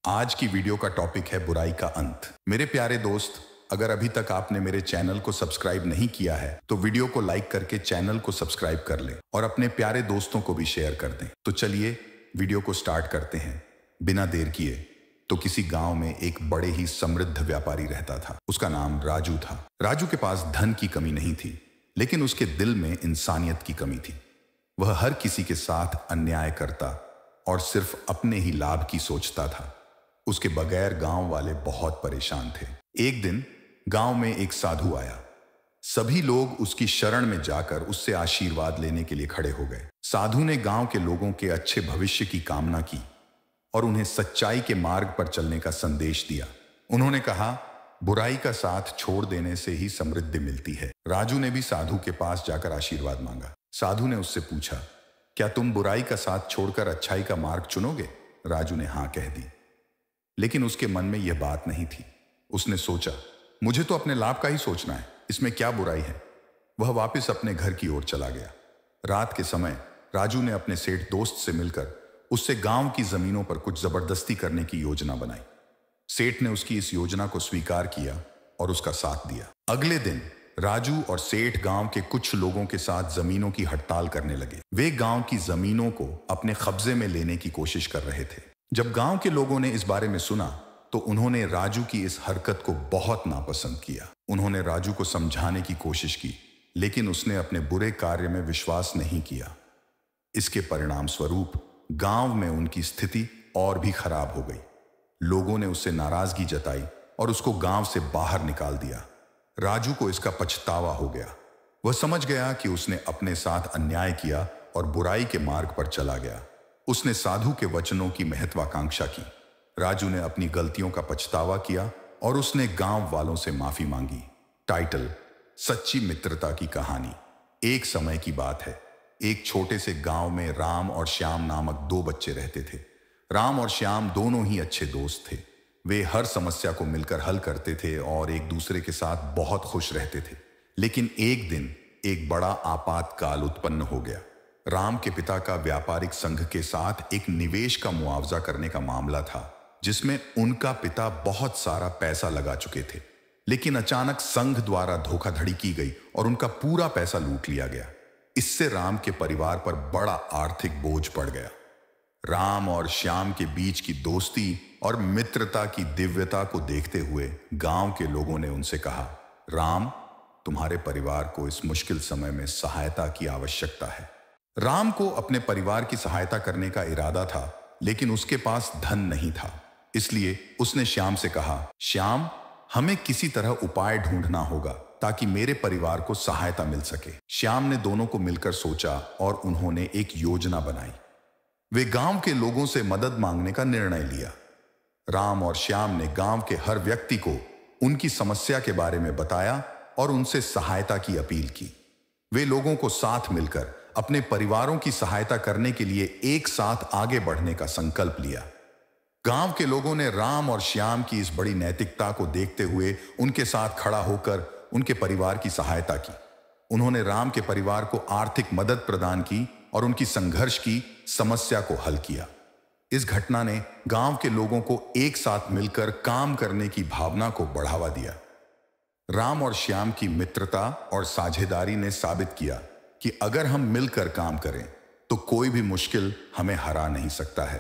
आज की वीडियो का टॉपिक है बुराई का अंत। मेरे प्यारे दोस्त, अगर अभी तक आपने मेरे चैनल को सब्सक्राइब नहीं किया है तो वीडियो को लाइक करके चैनल को सब्सक्राइब कर लें और अपने प्यारे दोस्तों को भी शेयर कर दें। तो चलिए वीडियो को स्टार्ट करते हैं बिना देर किए। तो किसी गांव में एक बड़े ही समृद्ध व्यापारी रहता था। उसका नाम राजू था। राजू के पास धन की कमी नहीं थी, लेकिन उसके दिल में इंसानियत की कमी थी। वह हर किसी के साथ अन्याय करता और सिर्फ अपने ही लाभ की सोचता था। उसके बगैर गांव वाले बहुत परेशान थे। एक दिन गांव में एक साधु आया। सभी लोग उसकी शरण में जाकर उससे आशीर्वाद लेने के लिए खड़े हो गए। साधु ने गांव के लोगों के अच्छे भविष्य की कामना की और उन्हें सच्चाई के मार्ग पर चलने का संदेश दिया। उन्होंने कहा, बुराई का साथ छोड़ देने से ही समृद्धि मिलती है। राजू ने भी साधु के पास जाकर आशीर्वाद मांगा। साधु ने उससे पूछा, क्या तुम बुराई का साथ छोड़कर अच्छाई का मार्ग चुनोगे? राजू ने हाँ कह दी, लेकिन उसके मन में यह बात नहीं थी। उसने सोचा, मुझे तो अपने लाभ का ही सोचना है, इसमें क्या बुराई है। वह वापस अपने घर की ओर चला गया। रात के समय राजू ने अपने सेठ दोस्त से मिलकर उससे गांव की जमीनों पर कुछ जबरदस्ती करने की योजना बनाई। सेठ ने उसकी इस योजना को स्वीकार किया और उसका साथ दिया। अगले दिन राजू और सेठ गांव के कुछ लोगों के साथ जमीनों की हड़ताल करने लगे। वे गांव की जमीनों को अपने कब्जे में लेने की कोशिश कर रहे थे। जब गांव के लोगों ने इस बारे में सुना तो उन्होंने राजू की इस हरकत को बहुत नापसंद किया। उन्होंने राजू को समझाने की कोशिश की, लेकिन उसने अपने बुरे कार्य में विश्वास नहीं किया। इसके परिणाम स्वरूप गांव में उनकी स्थिति और भी खराब हो गई। लोगों ने उससे नाराजगी जताई और उसको गांव से बाहर निकाल दिया। राजू को इसका पछतावा हो गया। वह समझ गया कि उसने अपने साथ अन्याय किया और बुराई के मार्ग पर चला गया। उसने साधु के वचनों की महत्वाकांक्षा की। राजू ने अपनी गलतियों का पछतावा किया और उसने गांव वालों से माफी मांगी। टाइटल, सच्ची मित्रता की कहानी। एक समय की बात है। एक छोटे से गांव में राम और श्याम नामक दो बच्चे रहते थे। राम और श्याम दोनों ही अच्छे दोस्त थे। वे हर समस्या को मिलकर हल करते थे और एक दूसरे के साथ बहुत खुश रहते थे। लेकिन एक दिन एक बड़ा आपातकाल उत्पन्न हो गया। राम के पिता का व्यापारिक संघ के साथ एक निवेश का मुआवजा करने का मामला था, जिसमें उनका पिता बहुत सारा पैसा लगा चुके थे। लेकिन अचानक संघ द्वारा धोखाधड़ी की गई और उनका पूरा पैसा लूट लिया गया। इससे राम के परिवार पर बड़ा आर्थिक बोझ पड़ गया। राम और श्याम के बीच की दोस्ती और मित्रता की दिव्यता को देखते हुए गांव के लोगों ने उनसे कहा, राम, तुम्हारे परिवार को इस मुश्किल समय में सहायता की आवश्यकता है। राम को अपने परिवार की सहायता करने का इरादा था, लेकिन उसके पास धन नहीं था। इसलिए उसने श्याम से कहा, श्याम, हमें किसी तरह उपाय ढूंढना होगा ताकि मेरे परिवार को सहायता मिल सके। श्याम ने दोनों को मिलकर सोचा और उन्होंने एक योजना बनाई। वे गांव के लोगों से मदद मांगने का निर्णय लिया। राम और श्याम ने गांव के हर व्यक्ति को उनकी समस्या के बारे में बताया और उनसे सहायता की अपील की। वे लोगों को साथ मिलकर अपने परिवारों की सहायता करने के लिए एक साथ आगे बढ़ने का संकल्प लिया। गांव के लोगों ने राम और श्याम की इस बड़ी नैतिकता को देखते हुए उनके साथ खड़ा होकर उनके परिवार की सहायता की। उन्होंने राम के परिवार को आर्थिक मदद प्रदान की और उनकी संघर्ष की समस्या को हल किया। इस घटना ने गांव के लोगों को एक साथ मिलकर काम करने की भावना को बढ़ावा दिया। राम और श्याम की मित्रता और साझेदारी ने साबित किया कि अगर हम मिलकर काम करें तो कोई भी मुश्किल हमें हरा नहीं सकता है।